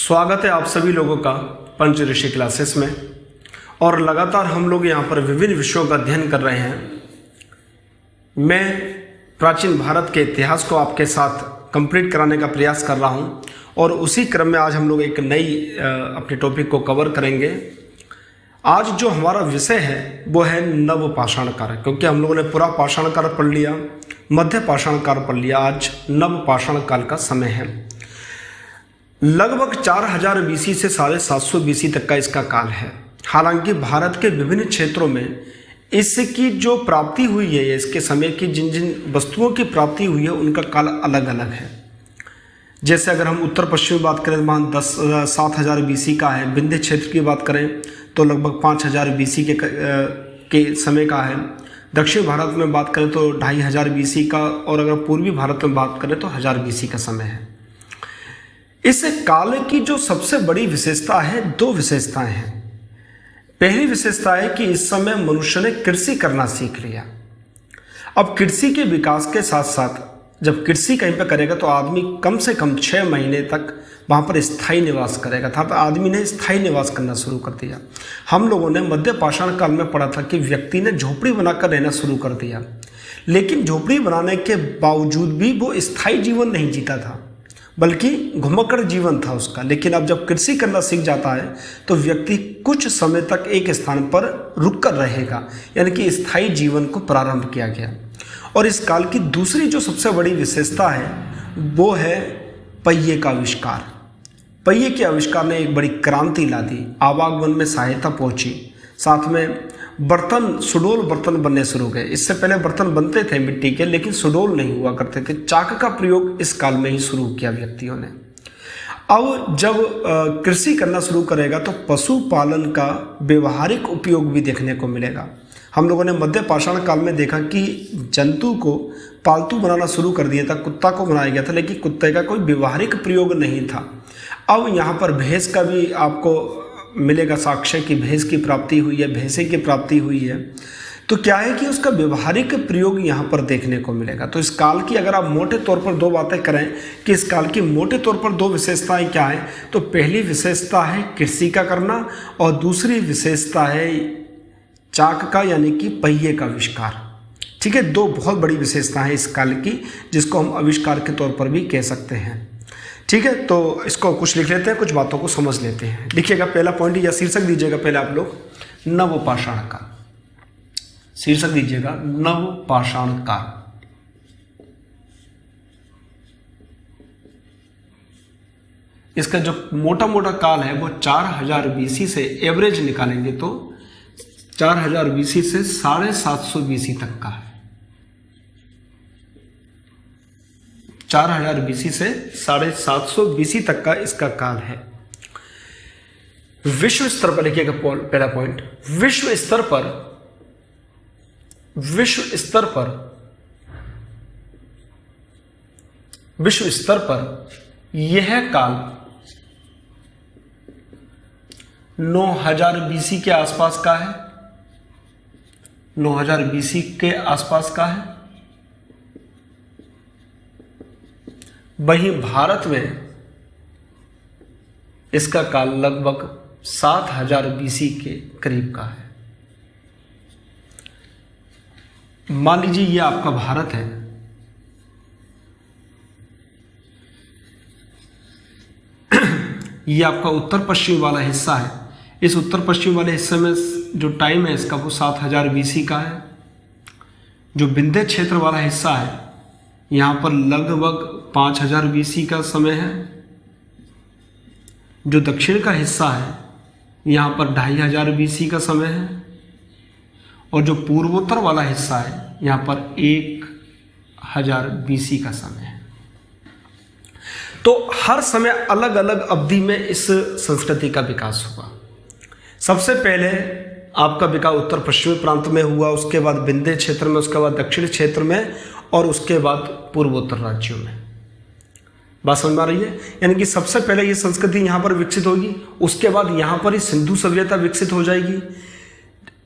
स्वागत है आप सभी लोगों का पंच ऋषि क्लासेस में। और लगातार हम लोग यहाँ पर विभिन्न विषयों का अध्ययन कर रहे हैं। मैं प्राचीन भारत के इतिहास को आपके साथ कंप्लीट कराने का प्रयास कर रहा हूँ और उसी क्रम में आज हम लोग एक नई अपने टॉपिक को कवर करेंगे। आज जो हमारा विषय है वो है नव पाषाण काल, क्योंकि हम लोगों ने पूरा पाषाण काल पढ़ लिया, मध्य पाषाण काल पढ़ लिया, आज नव पाषाण काल का समय है। लगभग 4000 बीसी से 750 बीसी तक का इसका काल है। हालांकि भारत के विभिन्न क्षेत्रों में इसकी जो प्राप्ति हुई है, इसके समय की जिन जिन वस्तुओं की प्राप्ति हुई है उनका काल अलग अलग है। जैसे अगर हम उत्तर पश्चिम में बात करें तो 7000 बीसी का है। विंध्य क्षेत्र की बात करें तो लगभग 5000 बीसी के समय का है। दक्षिण भारत में बात करें तो 2500 बीसी का, और अगर पूर्वी भारत में बात करें तो 1000 बीसी का समय है। इस काल की जो सबसे बड़ी विशेषता है, दो विशेषताएं हैं। पहली विशेषता है कि इस समय मनुष्य ने कृषि करना सीख लिया। अब कृषि के विकास के साथ साथ जब कृषि कहीं पर करेगा तो आदमी कम से कम 6 महीने तक वहाँ पर स्थायी निवास करेगा था। तो आदमी ने स्थायी निवास करना शुरू कर दिया। हम लोगों ने मध्य पाषाण काल में पढ़ा था कि व्यक्ति ने झोपड़ी बनाकर रहना शुरू कर दिया, लेकिन झोपड़ी बनाने के बावजूद भी वो स्थायी जीवन नहीं जीता था, बल्कि घुमक्कड़ जीवन था उसका। लेकिन अब जब कृषि करना सीख जाता है तो व्यक्ति कुछ समय तक एक स्थान पर रुक कर रहेगा, यानी कि स्थायी जीवन को प्रारंभ किया गया। और इस काल की दूसरी जो सबसे बड़ी विशेषता है वो है पहिए का आविष्कार। पहिए के आविष्कार ने एक बड़ी क्रांति ला दी, आवागमन में सहायता पहुंची, साथ में बर्तन, सुडोल बर्तन बनने शुरू गए। इससे पहले बर्तन बनते थे मिट्टी के, लेकिन सुडोल नहीं हुआ करते थे। चाक का प्रयोग इस काल में ही शुरू किया व्यक्तियों ने। अब जब कृषि करना शुरू करेगा तो पशुपालन का व्यवहारिक उपयोग भी देखने को मिलेगा। हम लोगों ने मध्य पाषाण काल में देखा कि जंतु को पालतू बनाना शुरू कर दिया था, कुत्ता को बनाया गया था, लेकिन कुत्ते का कोई व्यवहारिक प्रयोग नहीं था। अब यहाँ पर भैंस का भी आपको मिलेगा साक्ष्य कि भैंस की प्राप्ति हुई है, भैंसे की प्राप्ति हुई है। तो क्या है कि उसका व्यवहारिक प्रयोग यहाँ पर देखने को मिलेगा। तो इस काल की अगर आप मोटे तौर पर दो बातें करें कि इस काल की मोटे तौर पर दो विशेषताएं क्या है, तो पहली विशेषता है कृषि का करना और दूसरी विशेषता है चाक का, यानी कि पहिए का आविष्कार। ठीक है, दो बहुत बड़ी विशेषताएं हैं इस काल की, जिसको हम आविष्कार के तौर पर भी कह सकते हैं। ठीक है, तो इसको कुछ लिख लेते हैं, कुछ बातों को समझ लेते हैं। लिखिएगा पहला पॉइंट या शीर्षक दीजिएगा पहले आप लोग, नव पाषाण काल। शीर्षक दीजिएगा नव पाषाण काल। इसका जो मोटा मोटा काल है वो 4000 बीसी से एवरेज निकालेंगे तो 4000 बीसी से 750 बीसी तक का है। 4000 बीसी से 750 बीसी तक का इसका काल है। विश्व स्तर पर देखिएगा पहला पॉइंट, विश्व स्तर पर यह काल 9000 बीसी के आसपास का है। 9000 बीसी के आसपास का है। वहीं भारत में इसका काल लगभग 7000 बीसी के करीब का है। मान लीजिए ये आपका भारत है, ये आपका उत्तर पश्चिम वाला हिस्सा है। इस उत्तर पश्चिम वाले हिस्से में जो टाइम है इसका वो 7000 बीसी का है। जो विंध्य क्षेत्र वाला हिस्सा है यहाँ पर लगभग 5000 बीसी का समय है। जो दक्षिण का हिस्सा है यहाँ पर 2500 बीसी का समय है। और जो पूर्वोत्तर वाला हिस्सा है यहाँ पर 1000 बीसी का समय है। तो हर समय अलग अलग अवधि में इस संस्कृति का विकास हुआ। सबसे पहले आपका विकास उत्तर पश्चिमी प्रांत में हुआ, उसके बाद विंध्य क्षेत्र में, उसके बाद दक्षिण क्षेत्र में, और उसके बाद पूर्वोत्तर राज्यों में। बात समझ में आ रही है? यानी कि सबसे पहले ये संस्कृति यहाँ पर विकसित होगी, उसके बाद यहाँ पर ही सिंधु सभ्यता विकसित हो जाएगी।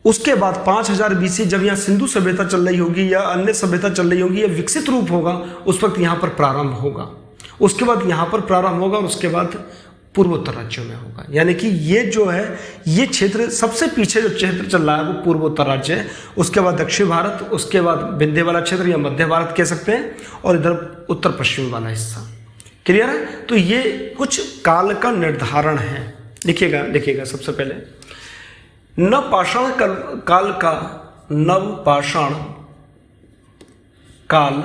उसके बाद 5000 बीसी जब यहाँ सिंधु सभ्यता चल रही होगी या अन्य सभ्यता चल रही होगी, या विकसित रूप होगा, उस वक्त यहाँ पर प्रारंभ होगा। उसके बाद यहाँ पर प्रारंभ होगा और उसके बाद पूर्वोत्तर राज्यों में होगा। यानी कि ये जो है ये क्षेत्र सबसे पीछे जो क्षेत्र चल रहा है वो पूर्वोत्तर राज्य है, उसके बाद दक्षिण भारत, उसके बाद विंध्य वाला क्षेत्र या मध्य भारत कह सकते हैं, और इधर उत्तर पश्चिम वाला हिस्सा। क्लियर है? तो ये कुछ काल का निर्धारण है। लिखिएगा सबसे पहले नवपाषाण काल का नवपाषाण काल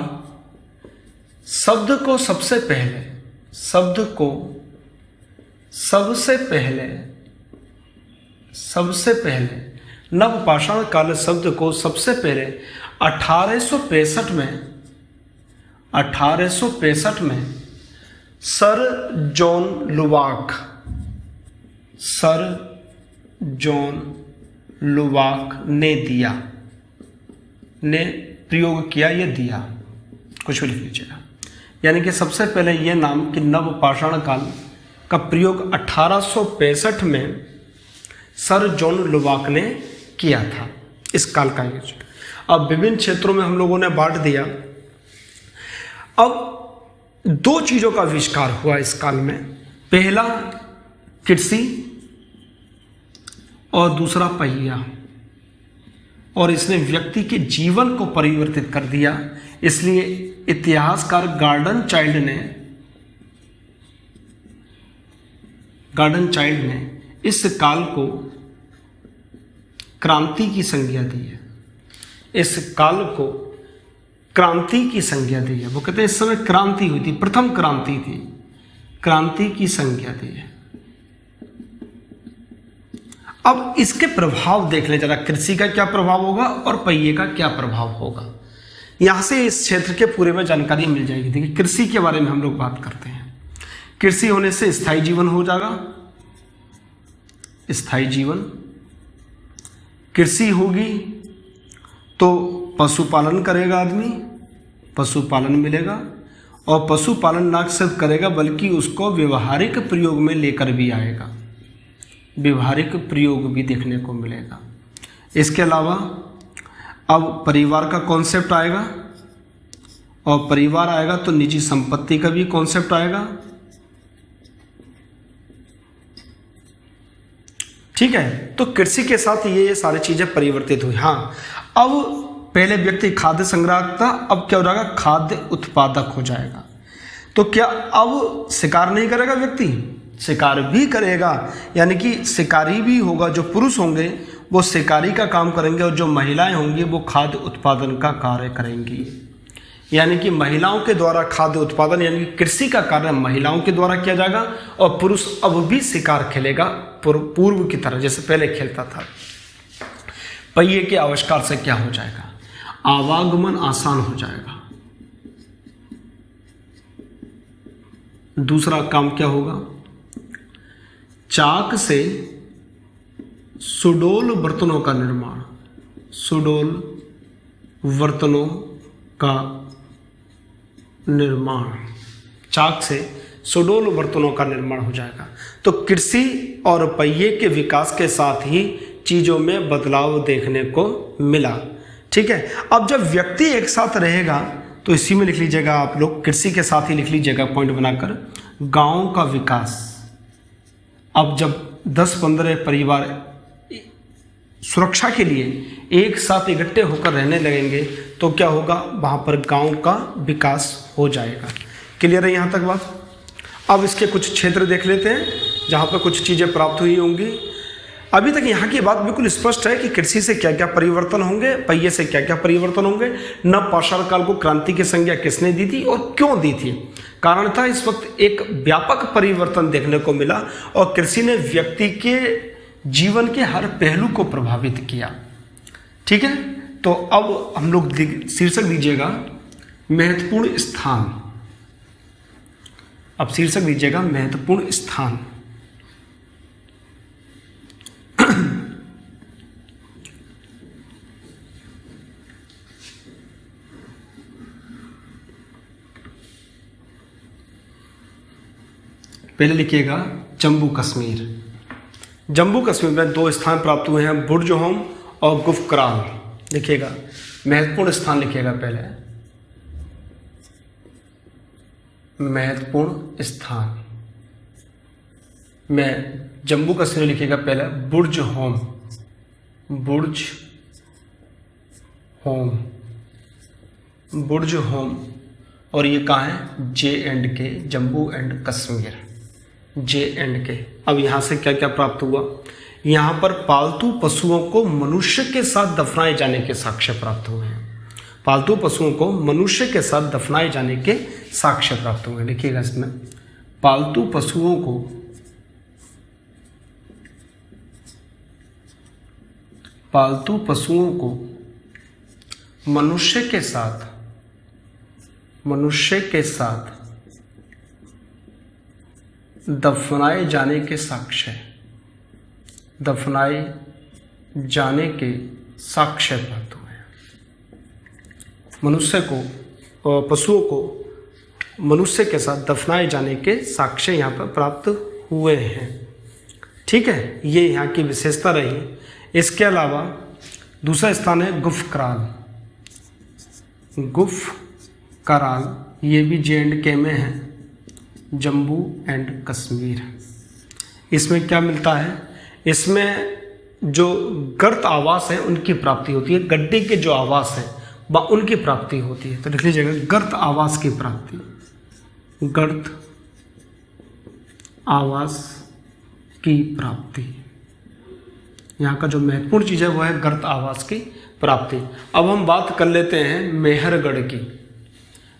शब्द को सबसे पहले नवपाषाण काल शब्द को सबसे पहले 1865 में सर जॉन लुवाक ने प्रयोग किया, ये दिया, कुछ भी लिख लीजिएगा। यानी कि सबसे पहले ये नाम कि नवपाषाण काल का प्रयोग 1865 में सर जॉन लुवाक ने किया था, इस काल का यूज। अब विभिन्न क्षेत्रों में हम लोगों ने बांट दिया। अब दो चीजों का आविष्कार हुआ इस काल में, पहला कृषि और दूसरा पहिया, और इसने व्यक्ति के जीवन को परिवर्तित कर दिया। इसलिए इतिहासकार गार्डन चाइल्ड ने इस काल को क्रांति की संज्ञा दी है। वो कहते हैं इस समय क्रांति हुई थी, प्रथम क्रांति थी, क्रांति की संज्ञा दी है। अब इसके प्रभाव देख लें जरा, कृषि का क्या प्रभाव होगा और पहिए का क्या प्रभाव होगा। यहां से इस क्षेत्र के पूरे में जानकारी मिल जाएगी। देखिए कृषि के बारे में हम लोग बात करते हैं। कृषि होने से स्थायी जीवन हो जाएगा, स्थायी जीवन। कृषि होगी तो पशुपालन करेगा आदमी, पशुपालन मिलेगा, और पशुपालन ना सिर्फ करेगा बल्कि उसको व्यवहारिक प्रयोग में लेकर भी आएगा, व्यवहारिक प्रयोग भी देखने को मिलेगा। इसके अलावा अब परिवार का कॉन्सेप्ट आएगा, और परिवार आएगा तो निजी संपत्ति का भी कॉन्सेप्ट आएगा। ठीक है, तो कृषि के साथ ये सारी चीजें परिवर्तित हुई। हाँ, अब पहले व्यक्ति खाद्य संग्राहक था, अब क्या हो जाएगा, खाद्य उत्पादक हो जाएगा। तो क्या अब शिकार नहीं करेगा व्यक्ति, शिकार भी करेगा, यानी कि शिकारी भी होगा। जो पुरुष होंगे वो शिकारी का काम करेंगे, और जो महिलाएं होंगी वो खाद्य उत्पादन का कार्य करेंगी। यानी कि महिलाओं के द्वारा खाद्य उत्पादन यानी कि कृषि का कार्य महिलाओं के द्वारा किया जाएगा, और पुरुष अब भी शिकार खेलेगा पूर्व की तरह जैसे पहले खेलता था। पहिए के आविष्कार से क्या हो जाएगा, आवागमन आसान हो जाएगा। दूसरा काम क्या होगा, चाक से सुडोल बर्तनों का निर्माण, सुडोल बर्तनों का निर्माण, चाक से सुडोल बर्तनों का निर्माण हो जाएगा। तो कृषि और पहिए के विकास के साथ ही चीज़ों में बदलाव देखने को मिला। ठीक है, अब जब व्यक्ति एक साथ रहेगा तो इसी में लिख लीजिएगा आप लोग, कृषि के साथ ही लिख लीजिएगा पॉइंट बनाकर, गांव का विकास। अब जब 10-15 परिवार सुरक्षा के लिए एक साथ इकट्ठे होकर रहने लगेंगे तो क्या होगा, वहाँ पर गांव का विकास हो जाएगा। क्लियर है यहाँ तक बात। अब इसके कुछ क्षेत्र देख लेते हैं जहाँ पर कुछ चीज़ें प्राप्त हुई होंगी। अभी तक यहाँ की बात बिल्कुल स्पष्ट है कि कृषि से क्या क्या परिवर्तन होंगे, पहिए से क्या क्या परिवर्तन होंगे, नवपाषाण काल को क्रांति की संज्ञा किसने दी थी और क्यों दी थी। कारण था इस वक्त एक व्यापक परिवर्तन देखने को मिला और कृषि ने व्यक्ति के जीवन के हर पहलू को प्रभावित किया। ठीक है, तो अब हम लोग शीर्षक दीजिएगा महत्वपूर्ण स्थान। अब शीर्षक दीजिएगा महत्वपूर्ण स्थान। पहले लिखिएगा जम्मू कश्मीर। जम्मू कश्मीर में 2 स्थान प्राप्त हुए हैं, बुर्ज होम और गुफकराल। लिखिएगा महत्वपूर्ण स्थान, लिखिएगा पहले महत्वपूर्ण स्थान। में जम्मू कश्मीर लिखिएगा पहला बुर्ज होम, बुर्ज होम, बुर्ज होम। और ये कहाँ है? J&K, Jammu and Kashmir, J&K। अब यहाँ से क्या क्या प्राप्त हुआ? यहाँ पर पालतू पशुओं को मनुष्य के साथ दफनाए जाने के साक्ष्य प्राप्त हुए हैं। पालतू पशुओं को मनुष्य के साथ दफनाए जाने के साक्ष्य प्राप्त हुए हैं। देखिएगा इसमें पालतू पशुओं को मनुष्य के साथ दफनाए जाने के साक्ष्य प्राप्त हुए हैं। पशुओं को मनुष्य के साथ दफनाए जाने के साक्ष्य यहाँ पर प्राप्त हुए हैं। ठीक है, ये यहाँ की विशेषता रही। इसके अलावा दूसरा स्थान है गुफकराल, गुफकराल, ये भी J&K में है, जम्मू एंड कश्मीर। इसमें क्या मिलता है? इसमें जो गर्त आवास है उनकी प्राप्ति होती है, गड्ढे के जो आवास है उनकी प्राप्ति होती है। तो लिख लीजिएगा गर्त आवास की प्राप्ति, गर्त आवास की प्राप्ति। यहाँ का जो महत्वपूर्ण चीज़ है वो है गर्त आवास की प्राप्ति। अब हम बात कर लेते हैं मेहरगढ़ की।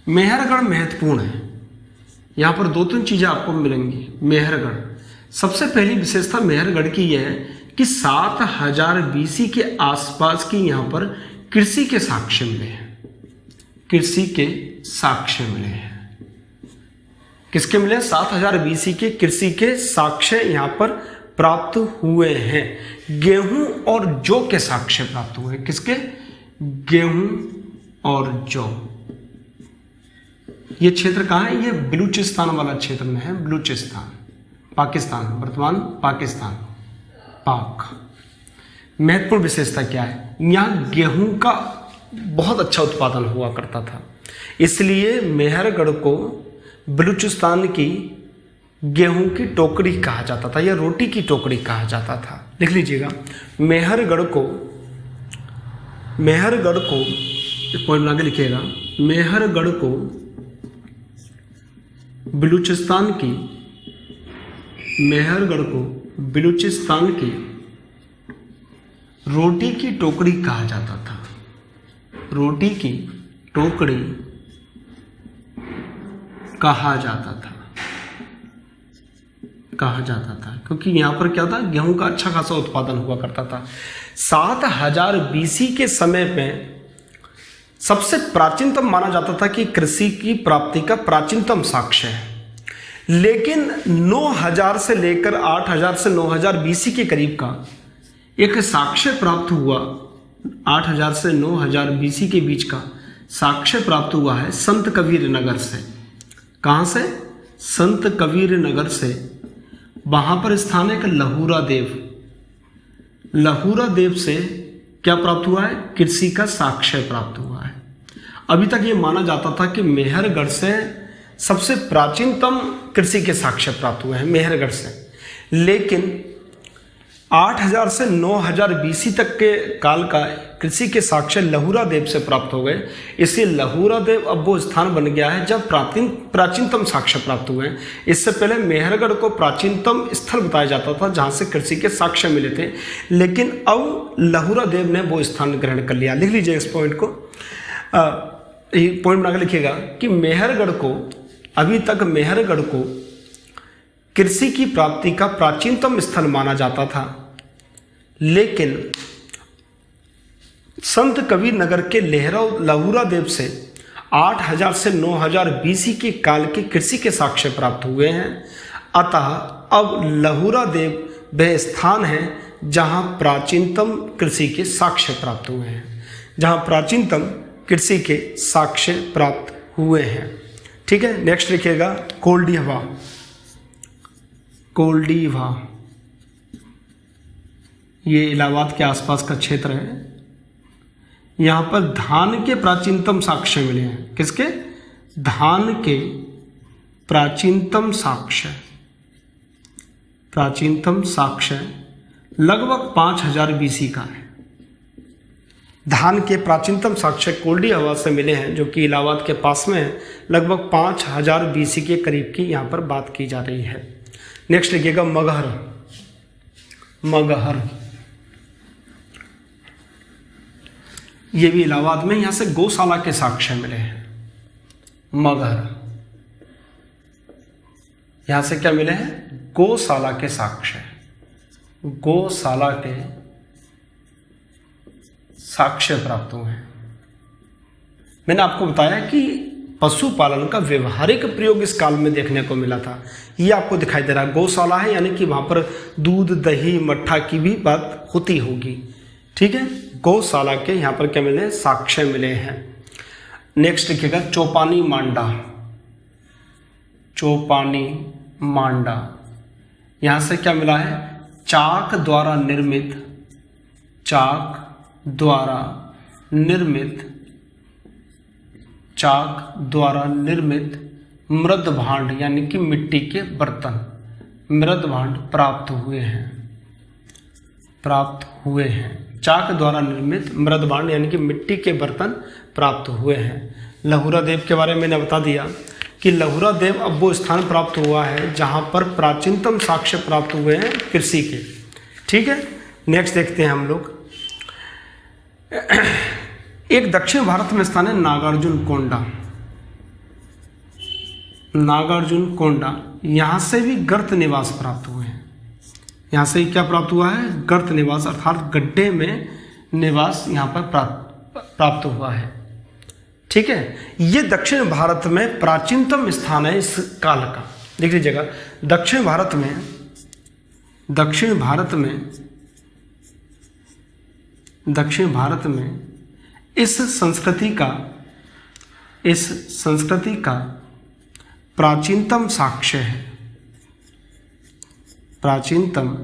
मेहरगढ़ महत्वपूर्ण है, यहाँ पर 2-3 चीज़ें आपको मिलेंगी। मेहरगढ़, सबसे पहली विशेषता मेहरगढ़ की यह है कि 7000 BC के आसपास की यहाँ पर कृषि के साक्ष्य मिले हैं। कृषि के साक्ष्य मिले हैं। किसके मिले? 7000 BC के कृषि के साक्ष्य यहाँ पर प्राप्त हुए हैं। गेहूं और जौ के साक्ष्य प्राप्त हुए हैं। किसके? गेहूं और जौ। ये क्षेत्र कहाँ है? ये बलूचिस्तान वाला क्षेत्र में है, बलूचिस्तान, पाकिस्तान, वर्तमान पाकिस्तान, पाक। महत्वपूर्ण विशेषता क्या है? यहाँ गेहूं का बहुत अच्छा उत्पादन हुआ करता था, इसलिए मेहरगढ़ को बलूचिस्तान की गेहूं की टोकरी कहा जाता था या रोटी की टोकरी कहा जाता था। लिख लीजिएगा, मेहरगढ़ को पॉइंट आगे लिखिएगा, मेहरगढ़ को बलूचिस्तान की रोटी की टोकरी कहा जाता था। रोटी की टोकरी कहा जाता था क्योंकि यहाँ पर क्या था? गेहूं का अच्छा खासा उत्पादन हुआ करता था। 7000 BC के समय में सबसे प्राचीनतम माना जाता था कि कृषि की प्राप्ति का प्राचीनतम साक्ष्य है। लेकिन 9000 से लेकर 8000 से 9000 BC के करीब का एक साक्ष्य प्राप्त हुआ। 8000 से 9000 BC के बीच का साक्ष्य प्राप्त हुआ है संत कबीर नगर से। कहाँ से? संत कबीर नगर से। वहाँ पर स्थान है लहूरा देव से क्या प्राप्त हुआ है? कृषि का साक्ष्य प्राप्त हुआ है। अभी तक ये माना जाता था कि मेहरगढ़ से सबसे प्राचीनतम कृषि के साक्ष्य प्राप्त हुए हैं, मेहरगढ़ से। लेकिन 8000 से 9000 BC तक के काल का कृषि के साक्ष्य लहूरा देव से प्राप्त हो गए। इसलिए लहूरा देव अब वो स्थान बन गया है जब प्राचीनतम साक्ष्य प्राप्त हुए हैं। इससे पहले मेहरगढ़ को प्राचीनतम स्थल बताया जाता था जहाँ से कृषि के साक्ष्य मिले थे, लेकिन अब लहूरा देव ने वो स्थान ग्रहण कर लिया। लिख लीजिए इस पॉइंट को, पॉइंट बनाकर लिखिएगा कि मेहरगढ़ को, अभी तक मेहरगढ़ को कृषि की प्राप्ति का प्राचीनतम स्थल माना जाता था, लेकिन संत कबीर नगर के लहूरा देव से 8000 से 9000 BC के काल के कृषि के साक्ष्य प्राप्त हुए हैं। अतः अब लहूरा देव वह स्थान है जहां प्राचीनतम कृषि के साक्ष्य प्राप्त हुए हैं, जहां प्राचीनतम कृषि के साक्ष्य प्राप्त हुए हैं। ठीक है, नेक्स्ट लिखिएगा कोल्डीवा, ये इलाहाबाद के आसपास का क्षेत्र है। यहाँ पर धान के प्राचीनतम साक्ष्य मिले हैं। किसके? धान के प्राचीनतम साक्ष्य प्राचीनतम साक्ष्य लगभग 5000 BC का है। धान के प्राचीनतम साक्ष्य कोल्डी हवा से मिले हैं, जो कि इलाहाबाद के पास में है। लगभग 5000 BC के करीब की यहाँ पर बात की जा रही है। नेक्स्ट लिखिएगा मगहर। मगहर ये भी इलाहाबाद में, यहाँ से गौशाला के साक्ष्य मिले हैं। मगहर यहाँ से क्या मिले हैं? गौशाला के साक्ष्य। गौशाला के साक्ष्य प्राप्त हुए हैं। मैंने आपको बताया कि पशुपालन का व्यवहारिक प्रयोग इस काल में देखने को मिला था। ये आपको दिखाई दे रहा है गौशाला है, यानी कि वहाँ पर दूध दही मट्ठा की भी बात होती होगी। ठीक है, गौशाला के यहाँ पर क्या मिले? साक्ष्य मिले हैं। नेक्स्ट लिखिएगा चौपानी मांडा। चौपानी मांडा यहाँ से क्या मिला है? चाक द्वारा निर्मित, चाक द्वारा निर्मित, चाक द्वारा निर्मित मृद भांड यानी कि मिट्टी के बर्तन, मृद भांड प्राप्त हुए हैं। प्राप्त हुए हैं, चाक द्वारा निर्मित मृद भांड यानी कि मिट्टी के बर्तन प्राप्त हुए हैं। लहुरा देव के बारे में मैंने बता दिया कि लहुरा देव अब वो स्थान प्राप्त हुआ है जहाँ पर प्राचीनतम साक्ष्य प्राप्त हुए हैं कृषि के। ठीक है, नेक्स्ट देखते हैं हम लोग। एक दक्षिण भारत में स्थान है नागार्जुन कोंडा। नागार्जुन कोंडा यहाँ से भी गर्त निवास प्राप्त हुए हैं। यहाँ से क्या प्राप्त हुआ है? गर्त निवास, अर्थात गड्ढे में निवास यहाँ पर प्राप्त हुआ है। ठीक है, ये दक्षिण भारत में प्राचीनतम स्थान है इस काल का। देख लीजिएगा, दक्षिण भारत में इस संस्कृति का प्राचीनतम साक्ष्य है। प्राचीनतम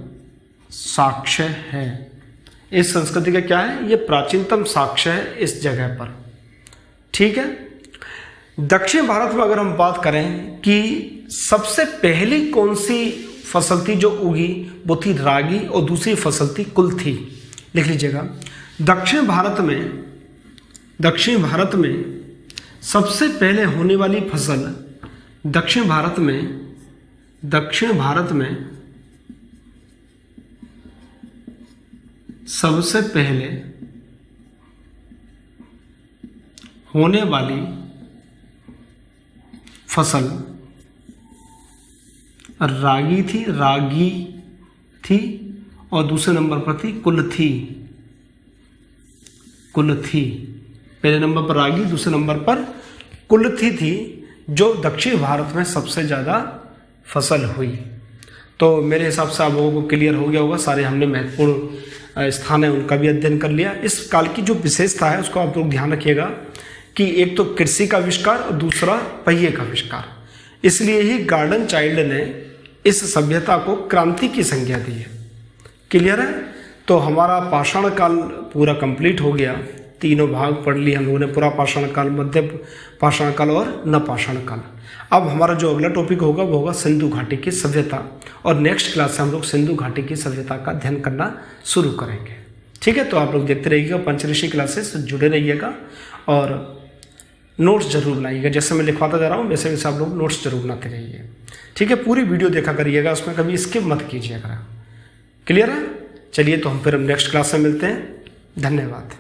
साक्ष्य है इस संस्कृति का क्या है? ये प्राचीनतम साक्ष्य है इस जगह पर। ठीक है, दक्षिण भारत में अगर हम बात करें कि सबसे पहली कौन सी फसल थी जो उगी, वो थी रागी, और दूसरी फसल थी कुल्थी। लिख लीजिएगा, दक्षिण भारत में सबसे पहले होने वाली फसल, दक्षिण भारत में सबसे पहले होने वाली फसल रागी थी और दूसरे नंबर पर थी कुल्थी। पहले नंबर पर रागी, दूसरे नंबर पर कुल्थी थी, जो दक्षिण भारत में सबसे ज़्यादा फसल हुई। तो मेरे हिसाब से आप लोगों को क्लियर हो गया होगा। सारे हमने महत्वपूर्ण स्थान है उनका भी अध्ययन कर लिया। इस काल की जो विशेषता है उसको आप लोग ध्यान रखिएगा कि एक तो कृषि का आविष्कार और दूसरा पहिए का आविष्कार। इसलिए ही गार्डन चाइल्ड ने इस सभ्यता को क्रांति की संज्ञा दी है। क्लियर है? तो हमारा पाषाण काल पूरा कंप्लीट हो गया। तीनों भाग पढ़ लिए हम लोगों ने, पूरा पाषाण काल, मध्य पाषाण काल और नवपाषाण काल। अब हमारा जो अगला टॉपिक होगा वो होगा सिंधु घाटी की सभ्यता, और नेक्स्ट क्लास से हम लोग सिंधु घाटी की सभ्यता का अध्ययन करना शुरू करेंगे। ठीक है, तो आप लोग देखते रहिएगा, पंचऋषि क्लासेस जुड़े रहिएगा और नोट्स जरूर बनाइएगा। जैसे मैं लिखवाता जा रहा हूँ वैसे वैसे आप लोग नोट्स जरूर बनाते रहिए। ठीक है, पूरी वीडियो देखा करिएगा, उसमें कभी स्किप मत कीजिएगा। क्लियर है? चलिए, तो हम फिर नेक्स्ट क्लास में मिलते हैं। धन्यवाद।